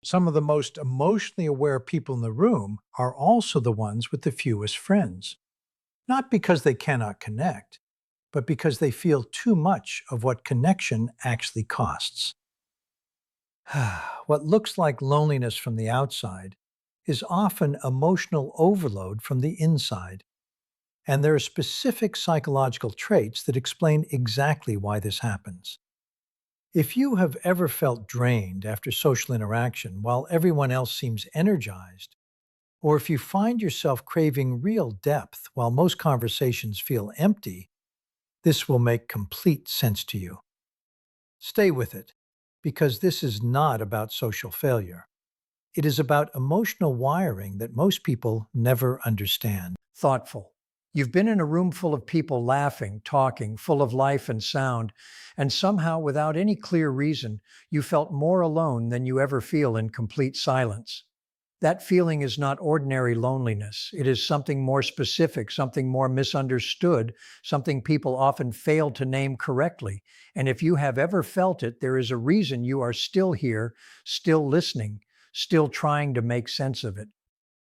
Some of the most emotionally aware people in the room are also the ones with the fewest friends, not because they cannot connect, but because they feel too much of what connection actually costs. What looks like loneliness from the outside is often emotional overload from the inside, and there are specific psychological traits that explain exactly why this happens. If you have ever felt drained after social interaction while everyone else seems energized, or if you find yourself craving real depth while most conversations feel empty, this will make complete sense to you. Stay with it, because this is not about social failure. It is about emotional wiring that most people never understand. Thoughtful. You've been in a room full of people laughing, talking, full of life and sound, and somehow, without any clear reason, you felt more alone than you ever feel in complete silence. That feeling is not ordinary loneliness. It is something more specific, something more misunderstood, something people often fail to name correctly. And if you have ever felt it, there is a reason you are still here, still listening, still trying to make sense of it.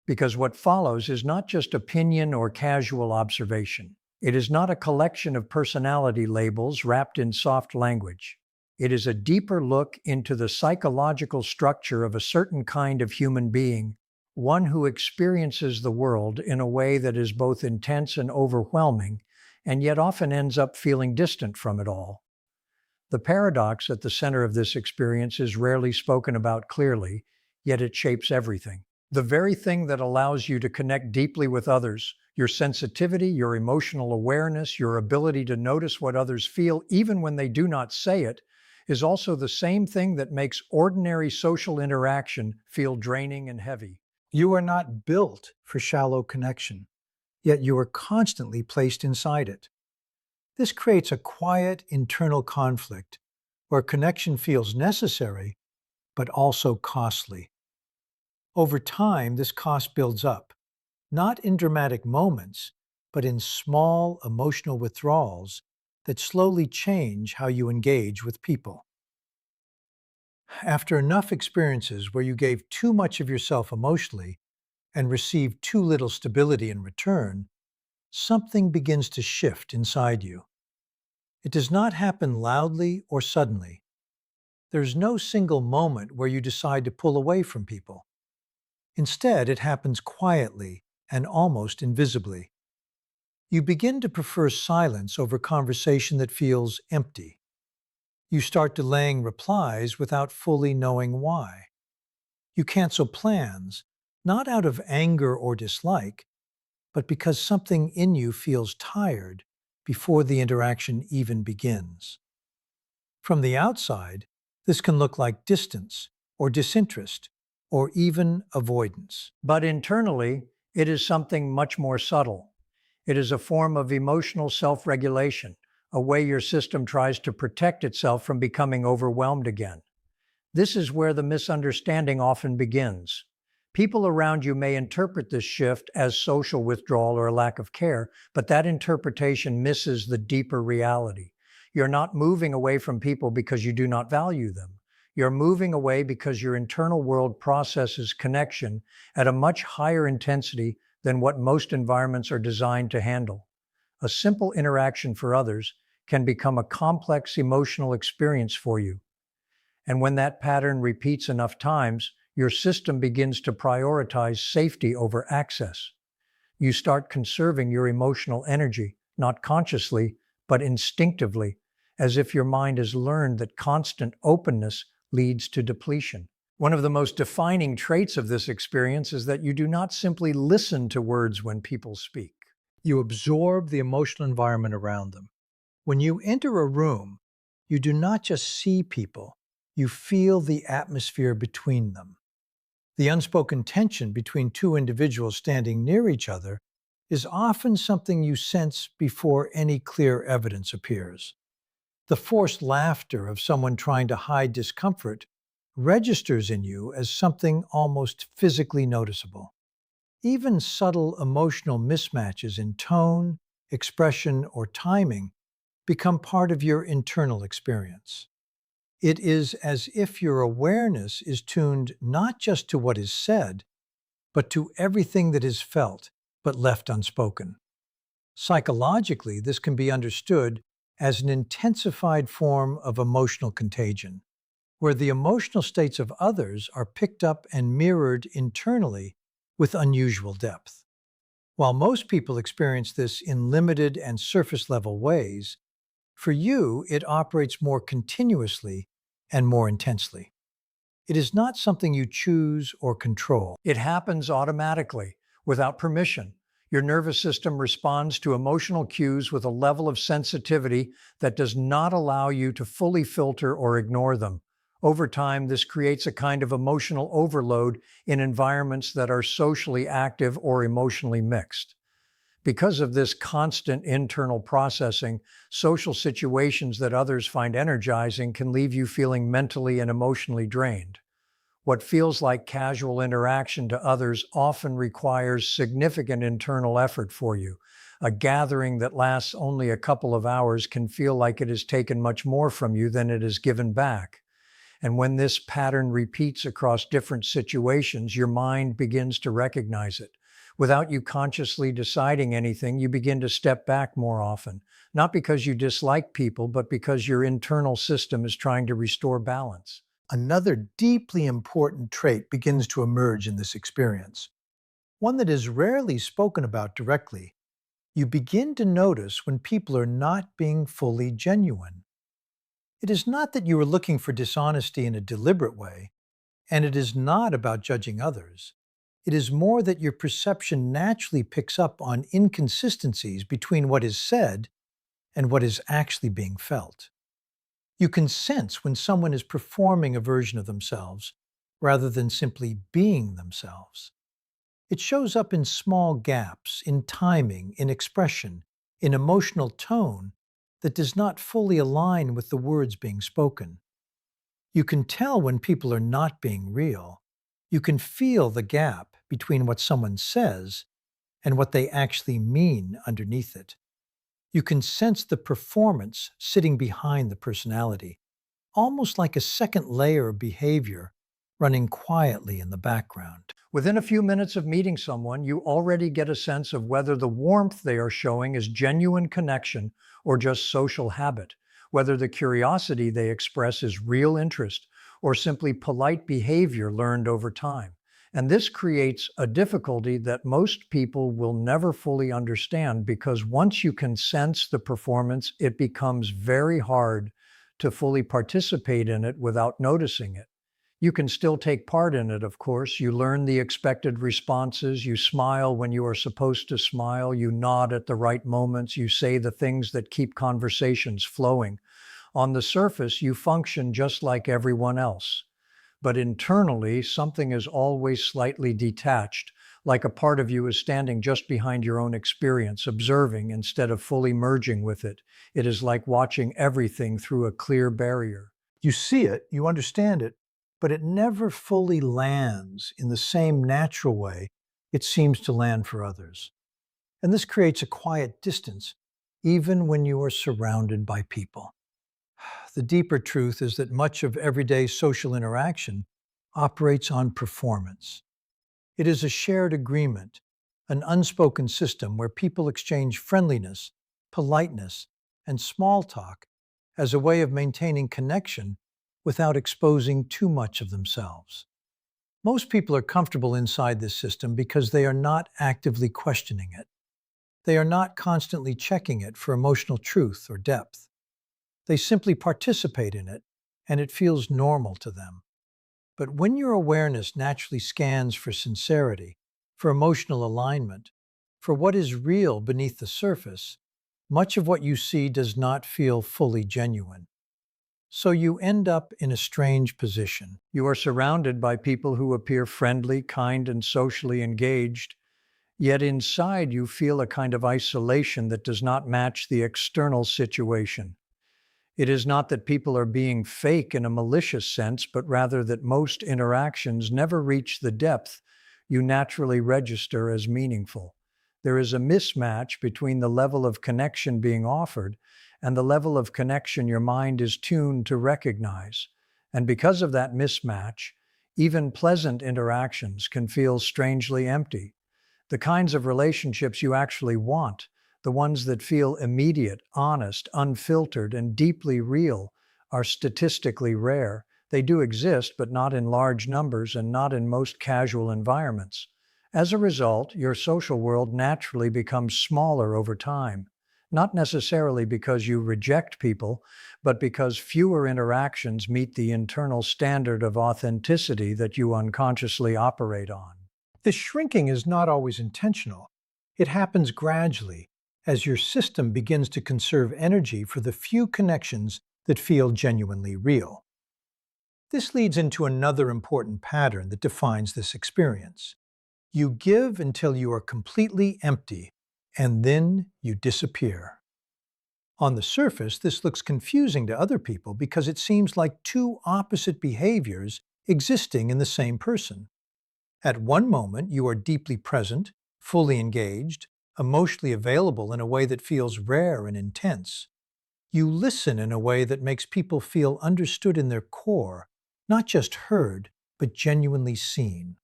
Because what follows is not just opinion or casual observation. It is not a collection of personality labels wrapped in soft language. It is a deeper look into the psychological structure of a certain kind of human being, one who experiences the world in a way that is both intense and overwhelming, and yet often ends up feeling distant from it all. The paradox at the center of this experience is rarely spoken about clearly, yet it shapes everything. The very thing that allows you to connect deeply with others, your sensitivity, your emotional awareness, your ability to notice what others feel even when they do not say it, is also the same thing that makes ordinary social interaction feel draining and heavy. You are not built for shallow connection, yet you are constantly placed inside it. This creates a quiet internal conflict where connection feels necessary but also costly. Over time, this cost builds up, not in dramatic moments, but in small emotional withdrawals that slowly change how you engage with people. After enough experiences where you gave too much of yourself emotionally and received too little stability in return, something begins to shift inside you. It does not happen loudly or suddenly. There's no single moment where you decide to pull away from people. Instead, it happens quietly and almost invisibly. You begin to prefer silence over conversation that feels empty. You start delaying replies without fully knowing why. You cancel plans, not out of anger or dislike, but because something in you feels tired before the interaction even begins. From the outside, this can look like distance or disinterest or even avoidance. But internally, it is something much more subtle. It is a form of emotional self regulation, a way your system tries to protect itself from becoming overwhelmed again. This is where the misunderstanding often begins. People around you may interpret this shift as social withdrawal or a lack of care, but that interpretation misses the deeper reality. You're not moving away from people because you do not value them. You're moving away because your internal world processes connection at a much higher intensity than what most environments are designed to handle. A simple interaction for others can become a complex emotional experience for you. And when that pattern repeats enough times, your system begins to prioritize safety over access. You start conserving your emotional energy, not consciously, but instinctively, as if your mind has learned that constant openness leads to depletion. One of the most defining traits of this experience is that you do not simply listen to words when people speak. You absorb the emotional environment around them. When you enter a room, you do not just see people, you feel the atmosphere between them. The unspoken tension between two individuals standing near each other is often something you sense before any clear evidence appears. The forced laughter of someone trying to hide discomfort registers in you as something almost physically noticeable. Even subtle emotional mismatches in tone, expression, or timing become part of your internal experience. It is as if your awareness is tuned not just to what is said, but to everything that is felt but left unspoken. Psychologically, this can be understood as an intensified form of emotional contagion, where the emotional states of others are picked up and mirrored internally with unusual depth. While most people experience this in limited and surface level ways, for you it operates more continuously and more intensely. It is not something you choose or control. It happens automatically, without permission. Your nervous system responds to emotional cues with a level of sensitivity that does not allow you to fully filter or ignore them. Over time, this creates a kind of emotional overload in environments that are socially active or emotionally mixed. Because of this constant internal processing, social situations that others find energizing can leave you feeling mentally and emotionally drained. What feels like casual interaction to others often requires significant internal effort for you. A gathering that lasts only a couple of hours can feel like it has taken much more from you than it has given back. And when this pattern repeats across different situations, your mind begins to recognize it. Without you consciously deciding anything, you begin to step back more often, not because you dislike people, but because your internal system is trying to restore balance. Another deeply important trait begins to emerge in this experience, one that is rarely spoken about directly. You begin to notice when people are not being fully genuine. It is not that you are looking for dishonesty in a deliberate way, and it is not about judging others. It is more that your perception naturally picks up on inconsistencies between what is said and what is actually being felt. You can sense when someone is performing a version of themselves rather than simply being themselves. It shows up in small gaps, in timing, in expression, in emotional tone that does not fully align with the words being spoken. You can tell when people are not being real. You can feel the gap between what someone says and what they actually mean underneath it. You can sense the performance sitting behind the personality, almost like a second layer of behavior running quietly in the background. Within a few minutes of meeting someone, you already get a sense of whether the warmth they are showing is genuine connection or just social habit, whether the curiosity they express is real interest or simply polite behavior learned over time. And this creates a difficulty that most people will never fully understand because once you can sense the performance, it becomes very hard to fully participate in it without noticing it. You can still take part in it, of course. You learn the expected responses. You smile when you are supposed to smile. You nod at the right moments. You say the things that keep conversations flowing. On the surface, you function just like everyone else. But internally, something is always slightly detached, like a part of you is standing just behind your own experience, observing instead of fully merging with it. It is like watching everything through a clear barrier. You see it, you understand it, but it never fully lands in the same natural way it seems to land for others. And this creates a quiet distance, even when you are surrounded by people. The deeper truth is that much of everyday social interaction operates on performance. It is a shared agreement, an unspoken system where people exchange friendliness, politeness, and small talk as a way of maintaining connection without exposing too much of themselves. Most people are comfortable inside this system because they are not actively questioning it. They are not constantly checking it for emotional truth or depth. They simply participate in it, and it feels normal to them. But when your awareness naturally scans for sincerity, for emotional alignment, for what is real beneath the surface, much of what you see does not feel fully genuine. So you end up in a strange position. You are surrounded by people who appear friendly, kind, and socially engaged, yet inside you feel a kind of isolation that does not match the external situation. It is not that people are being fake in a malicious sense, but rather that most interactions never reach the depth you naturally register as meaningful. There is a mismatch between the level of connection being offered and the level of connection your mind is tuned to recognize. And because of that mismatch, even pleasant interactions can feel strangely empty. The kinds of relationships you actually want, the ones that feel immediate, honest, unfiltered, and deeply real, are statistically rare. They do exist, but not in large numbers and not in most casual environments. As a result, your social world naturally becomes smaller over time, not necessarily because you reject people, but because fewer interactions meet the internal standard of authenticity that you unconsciously operate on. This shrinking is not always intentional. It happens gradually as your system begins to conserve energy for the few connections that feel genuinely real. This leads into another important pattern that defines this experience. You give until you are completely empty, and then you disappear. On the surface, this looks confusing to other people because it seems like two opposite behaviors existing in the same person. At one moment, you are deeply present, fully engaged, emotionally available in a way that feels rare and intense. You listen in a way that makes people feel understood in their core, not just heard, but genuinely seen.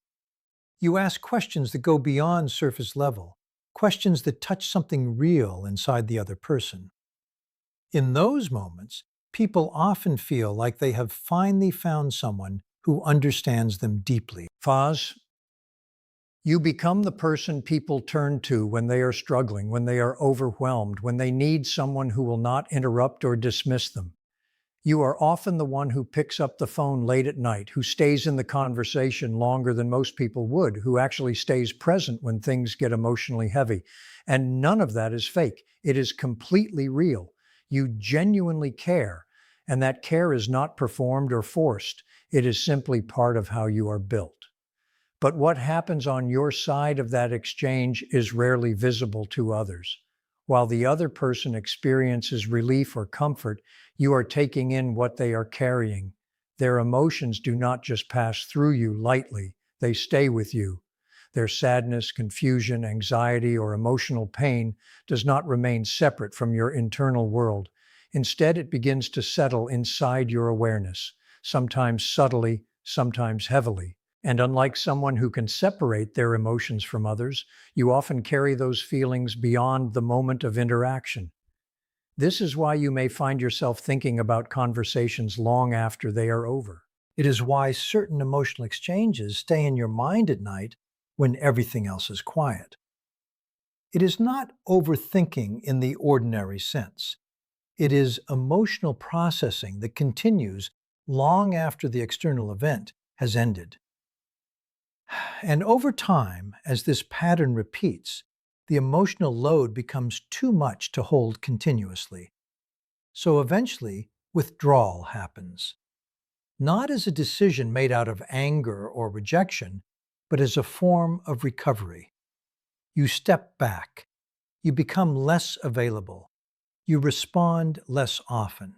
You ask questions that go beyond surface level, questions that touch something real inside the other person. In those moments, people often feel like they have finally found someone who understands them deeply. Foz, you become the person people turn to when they are struggling, when they are overwhelmed, when they need someone who will not interrupt or dismiss them. You are often the one who picks up the phone late at night, who stays in the conversation longer than most people would, who actually stays present when things get emotionally heavy. And none of that is fake. It is completely real. You genuinely care, and that care is not performed or forced. It is simply part of how you are built. But what happens on your side of that exchange is rarely visible to others. While the other person experiences relief or comfort, you are taking in what they are carrying. Their emotions do not just pass through you lightly, they stay with you. Their sadness, confusion, anxiety, or emotional pain does not remain separate from your internal world. Instead, it begins to settle inside your awareness, sometimes subtly, sometimes heavily. And unlike someone who can separate their emotions from others, you often carry those feelings beyond the moment of interaction. This is why you may find yourself thinking about conversations long after they are over. It is why certain emotional exchanges stay in your mind at night when everything else is quiet. It is not overthinking in the ordinary sense. It is emotional processing that continues long after the external event has ended. And over time, as this pattern repeats, the emotional load becomes too much to hold continuously. So eventually, withdrawal happens. Not as a decision made out of anger or rejection, but as a form of recovery. You step back. You become less available. You respond less often.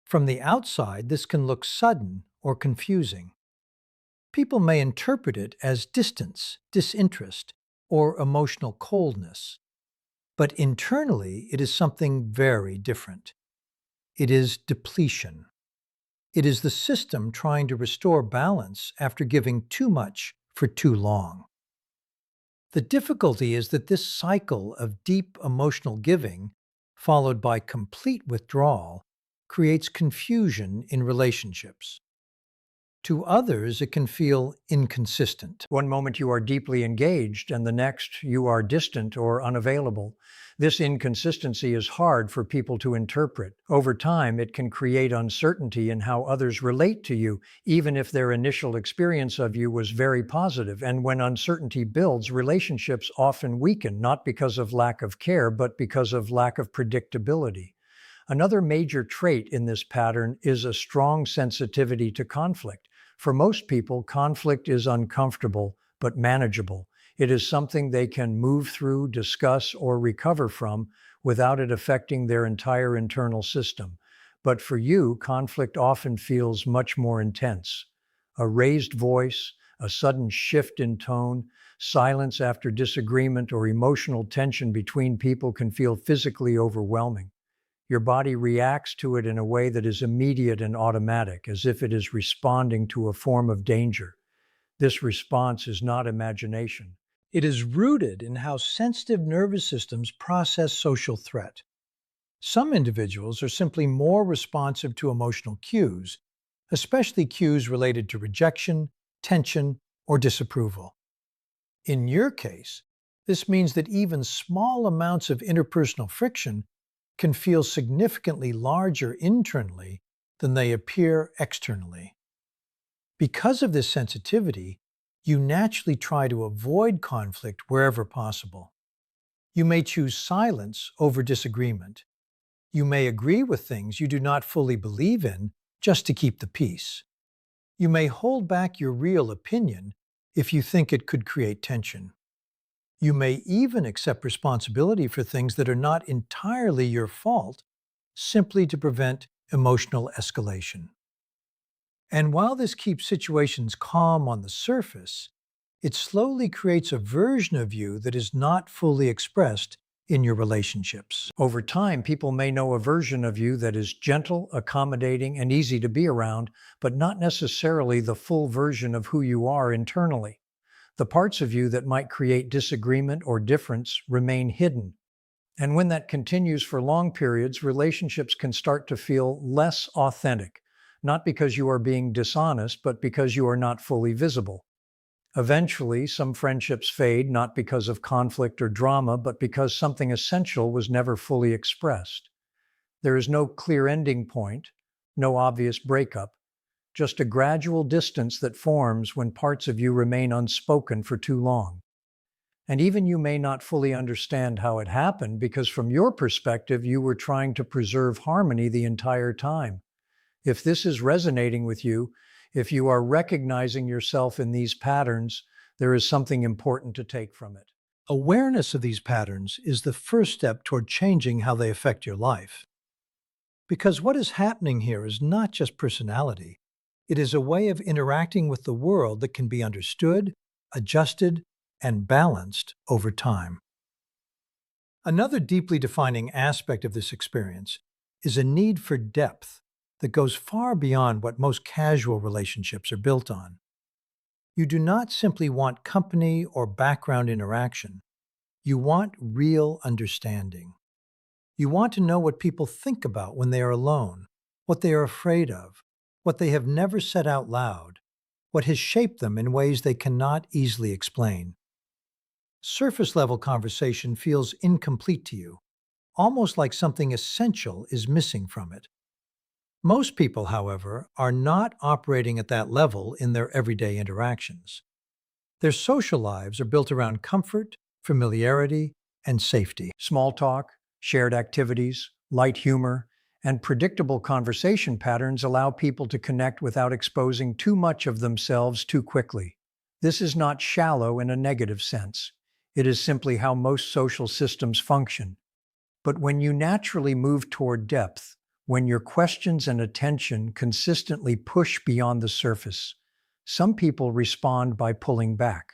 From the outside, this can look sudden or confusing. People may interpret it as distance, disinterest, or emotional coldness. But internally, it is something very different. It is depletion. It is the system trying to restore balance after giving too much for too long. The difficulty is that this cycle of deep emotional giving, followed by complete withdrawal, creates confusion in relationships. To others, it can feel inconsistent. One moment you are deeply engaged, and the next you are distant or unavailable. This inconsistency is hard for people to interpret. Over time, it can create uncertainty in how others relate to you, even if their initial experience of you was very positive. And when uncertainty builds, relationships often weaken, not because of lack of care, but because of lack of predictability. Another major trait in this pattern is a strong sensitivity to conflict. For most people, conflict is uncomfortable but manageable. It is something they can move through, discuss, or recover from without it affecting their entire internal system. But for you, conflict often feels much more intense. A raised voice, a sudden shift in tone, silence after disagreement, or emotional tension between people can feel physically overwhelming. Your body reacts to it in a way that is immediate and automatic, as if it is responding to a form of danger. This response is not imagination. It is rooted in how sensitive nervous systems process social threat. Some individuals are simply more responsive to emotional cues, especially cues related to rejection, tension, or disapproval. In your case, this means that even small amounts of interpersonal friction can feel significantly larger internally than they appear externally. Because of this sensitivity, you naturally try to avoid conflict wherever possible. You may choose silence over disagreement. You may agree with things you do not fully believe in just to keep the peace. You may hold back your real opinion if you think it could create tension. You may even accept responsibility for things that are not entirely your fault simply to prevent emotional escalation. And while this keeps situations calm on the surface, it slowly creates a version of you that is not fully expressed in your relationships. Over time, people may know a version of you that is gentle, accommodating, and easy to be around, but not necessarily the full version of who you are internally. The parts of you that might create disagreement or difference remain hidden. And when that continues for long periods, relationships can start to feel less authentic, not because you are being dishonest, but because you are not fully visible. Eventually, some friendships fade not because of conflict or drama, but because something essential was never fully expressed. There is no clear ending point, no obvious breakup, just a gradual distance that forms when parts of you remain unspoken for too long. And even you may not fully understand how it happened because from your perspective, you were trying to preserve harmony the entire time. If this is resonating with you, if you are recognizing yourself in these patterns, there is something important to take from it. Awareness of these patterns is the first step toward changing how they affect your life. Because what is happening here is not just personality, it is a way of interacting with the world that can be understood, adjusted, and balanced over time. Another deeply defining aspect of this experience is a need for depth that goes far beyond what most casual relationships are built on. You do not simply want company or background interaction. You want real understanding. You want to know what people think about when they are alone, what they are afraid of, what they have never said out loud, what has shaped them in ways they cannot easily explain. Surface level conversation feels incomplete to you, almost like something essential is missing from it. Most people, however, are not operating at that level in their everyday interactions. Their social lives are built around comfort, familiarity, and safety. Small talk, shared activities, light humor, and predictable conversation patterns allow people to connect without exposing too much of themselves too quickly. This is not shallow in a negative sense. It is simply how most social systems function. But when you naturally move toward depth, when your questions and attention consistently push beyond the surface, some people respond by pulling back.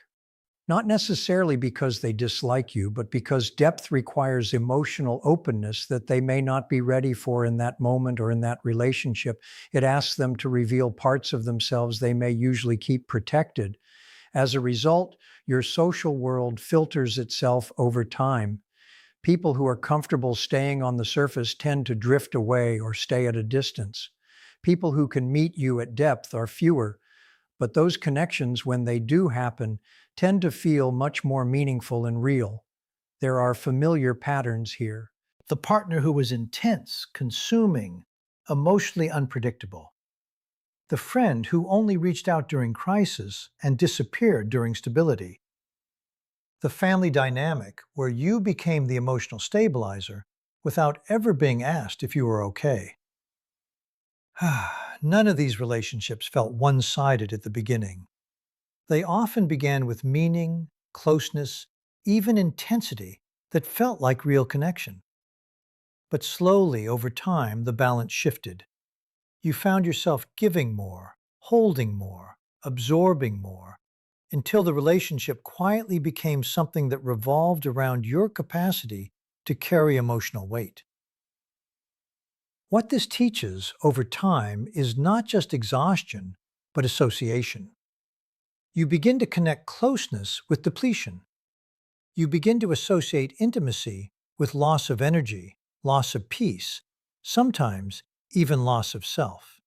Not necessarily because they dislike you, but because depth requires emotional openness that they may not be ready for in that moment or in that relationship. It asks them to reveal parts of themselves they may usually keep protected. As a result, your social world filters itself over time. People who are comfortable staying on the surface tend to drift away or stay at a distance. People who can meet you at depth are fewer, but those connections, when they do happen, tend to feel much more meaningful and real. There are familiar patterns here. The partner who was intense, consuming, emotionally unpredictable. The friend who only reached out during crisis and disappeared during stability. The family dynamic where you became the emotional stabilizer without ever being asked if you were okay. None of these relationships felt one-sided at the beginning. They often began with meaning, closeness, even intensity that felt like real connection. But slowly, over time, the balance shifted. You found yourself giving more, holding more, absorbing more, until the relationship quietly became something that revolved around your capacity to carry emotional weight. What this teaches over time is not just exhaustion, but association. You begin to connect closeness with depletion. You begin to associate intimacy with loss of energy, loss of peace, sometimes even loss of self.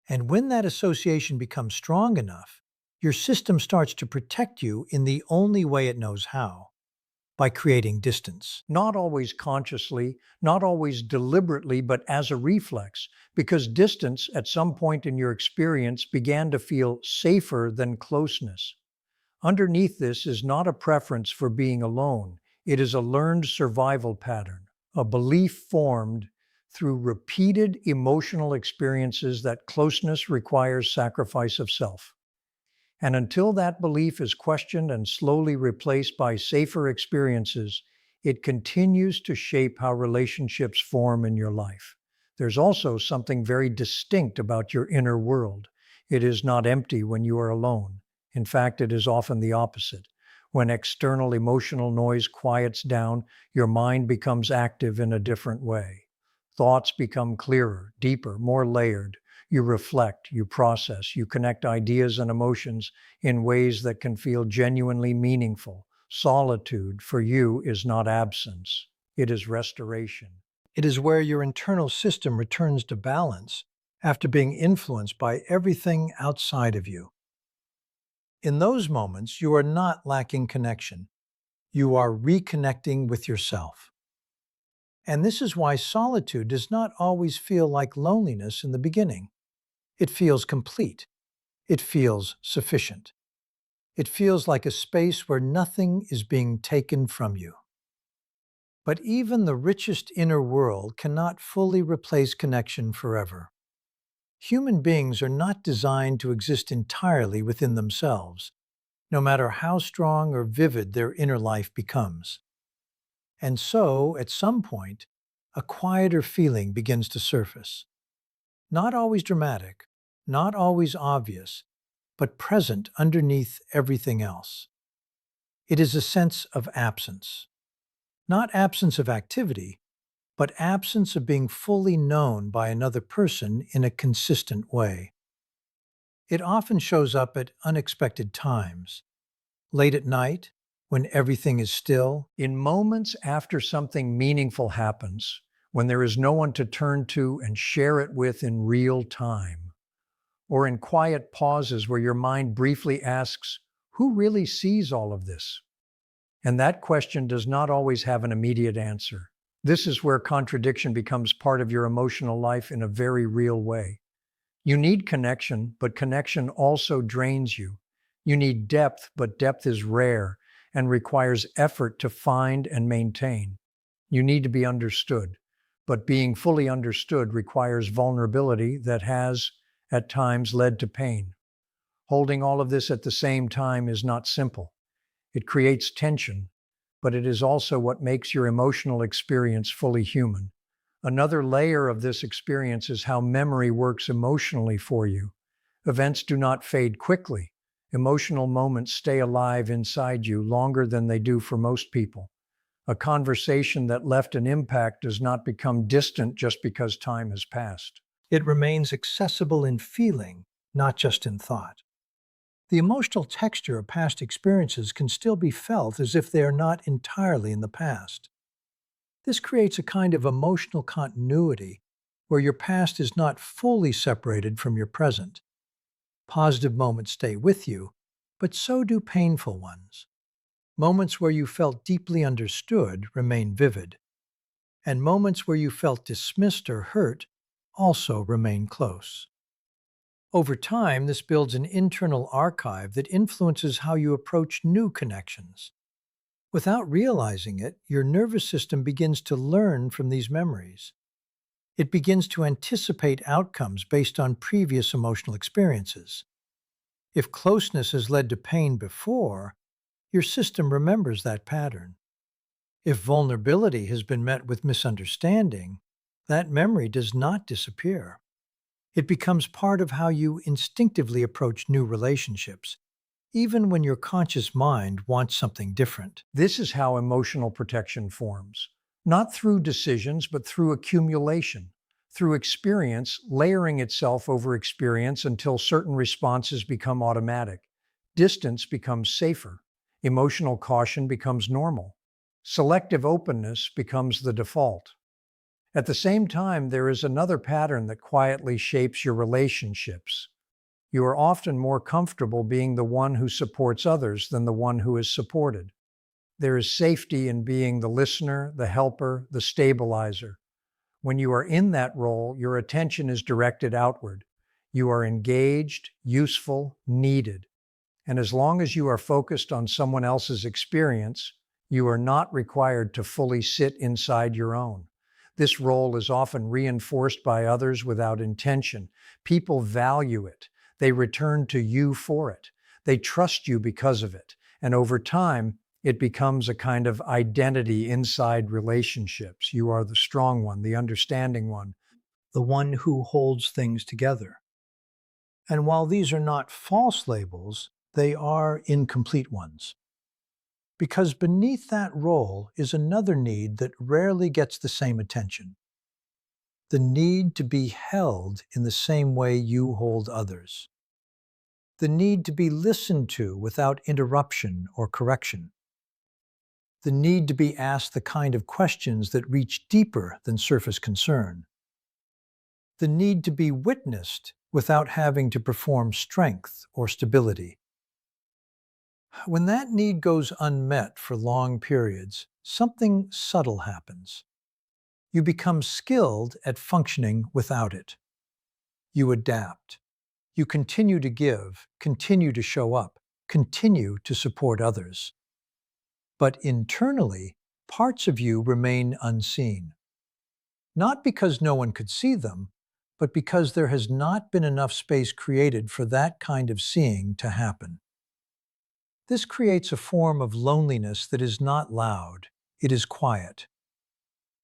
And when that association becomes strong enough, your system starts to protect you in the only way it knows how, by creating distance. Not always consciously, not always deliberately, but as a reflex, because distance at some point in your experience began to feel safer than closeness. Underneath this is not a preference for being alone. It is a learned survival pattern, a belief formed through repeated emotional experiences that closeness requires sacrifice of self. And until that belief is questioned and slowly replaced by safer experiences, it continues to shape how relationships form in your life. There's also something very distinct about your inner world. It is not empty when you are alone. In fact, it is often the opposite. When external emotional noise quiets down, your mind becomes active in a different way. Thoughts become clearer, deeper, more layered. You reflect, you process, you connect ideas and emotions in ways that can feel genuinely meaningful. Solitude, for you, is not absence, it is restoration. It is where your internal system returns to balance after being influenced by everything outside of you. In those moments, you are not lacking connection. You are reconnecting with yourself. And this is why solitude does not always feel like loneliness in the beginning. It feels complete. It feels sufficient. It feels like a space where nothing is being taken from you. But even the richest inner world cannot fully replace connection forever. Human beings are not designed to exist entirely within themselves, no matter how strong or vivid their inner life becomes. And so, at some point, a quieter feeling begins to surface. Not always dramatic, not always obvious, but present underneath everything else. It is a sense of absence. Not absence of activity, but absence of being fully known by another person in a consistent way. It often shows up at unexpected times, late at night, when everything is still. In moments after something meaningful happens, when there is no one to turn to and share it with in real time, or in quiet pauses where your mind briefly asks, who really sees all of this? And that question does not always have an immediate answer. This is where contradiction becomes part of your emotional life in a very real way. You need connection, but connection also drains you. You need depth, but depth is rare and requires effort to find and maintain. You need to be understood, but being fully understood requires vulnerability that has, at times, led to pain. Holding all of this at the same time is not simple. It creates tension, but it is also what makes your emotional experience fully human. Another layer of this experience is how memory works emotionally for you. Events do not fade quickly. Emotional moments stay alive inside you longer than they do for most people. A conversation that left an impact does not become distant just because time has passed. It remains accessible in feeling, not just in thought. The emotional texture of past experiences can still be felt as if they are not entirely in the past. This creates a kind of emotional continuity where your past is not fully separated from your present. Positive moments stay with you, but so do painful ones. Moments where you felt deeply understood remain vivid, and moments where you felt dismissed or hurt also remain close. Over time, this builds an internal archive that influences how you approach new connections. Without realizing it, your nervous system begins to learn from these memories. It begins to anticipate outcomes based on previous emotional experiences. If closeness has led to pain before, your system remembers that pattern. If vulnerability has been met with misunderstanding, that memory does not disappear. It becomes part of how you instinctively approach new relationships, even when your conscious mind wants something different. This is how emotional protection forms, not through decisions, but through accumulation, through experience, layering itself over experience until certain responses become automatic. Distance becomes safer. Emotional caution becomes normal. Selective openness becomes the default. At the same time, there is another pattern that quietly shapes your relationships. You are often more comfortable being the one who supports others than the one who is supported. There is safety in being the listener, the helper, the stabilizer. When you are in that role, your attention is directed outward. You are engaged, useful, needed. And as long as you are focused on someone else's experience, you are not required to fully sit inside your own. This role is often reinforced by others without intention. People value it. They return to you for it. They trust you because of it. And over time, it becomes a kind of identity inside relationships. You are the strong one, the understanding one, the one who holds things together. And while these are not false labels, they are incomplete ones. Because beneath that role is another need that rarely gets the same attention. The need to be held in the same way you hold others. The need to be listened to without interruption or correction. The need to be asked the kind of questions that reach deeper than surface concern. The need to be witnessed without having to perform strength or stability. When that need goes unmet for long periods, something subtle happens. You become skilled at functioning without it. You adapt. You continue to give, continue to show up, continue to support others. But internally, parts of you remain unseen. Not because no one could see them, but because there has not been enough space created for that kind of seeing to happen. This creates a form of loneliness that is not loud, it is quiet.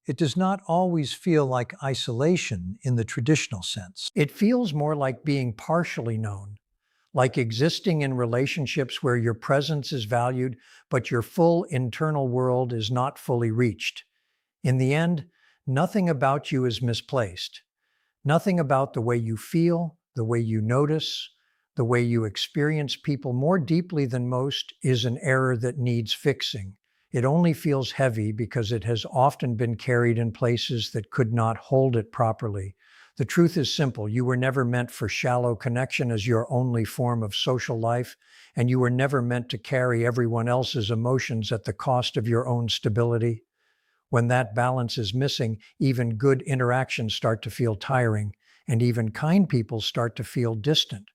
It does not always feel like isolation in the traditional sense. It feels more like being partially known, like existing in relationships where your presence is valued, but your full internal world is not fully reached. In the end, nothing about you is misplaced. Nothing about the way you feel, the way you notice, the way you experience people more deeply than most is an error that needs fixing. It only feels heavy because it has often been carried in places that could not hold it properly. The truth is simple. You were never meant for shallow connection as your only form of social life, and you were never meant to carry everyone else's emotions at the cost of your own stability. When that balance is missing, even good interactions start to feel tiring, and even kind people start to feel distant.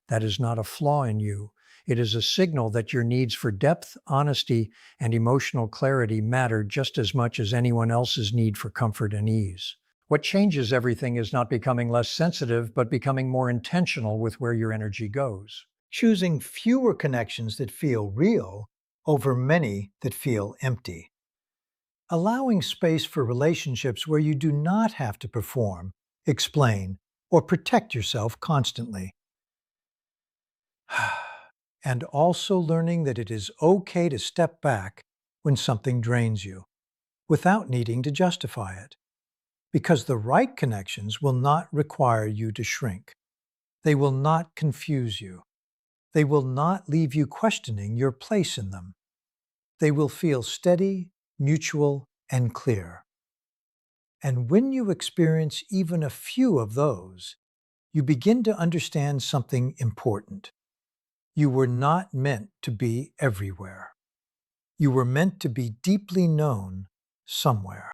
That is not a flaw in you. It is a signal that your needs for depth, honesty, and emotional clarity matter just as much as anyone else's need for comfort and ease. What changes everything is not becoming less sensitive, but becoming more intentional with where your energy goes. Choosing fewer connections that feel real over many that feel empty. Allowing space for relationships where you do not have to perform, explain, or protect yourself constantly. And also learning that it is okay to step back when something drains you, without needing to justify it. Because the right connections will not require you to shrink. They will not confuse you. They will not leave you questioning your place in them. They will feel steady, mutual, and clear. And when you experience even a few of those, you begin to understand something important. You were not meant to be everywhere. You were meant to be deeply known somewhere.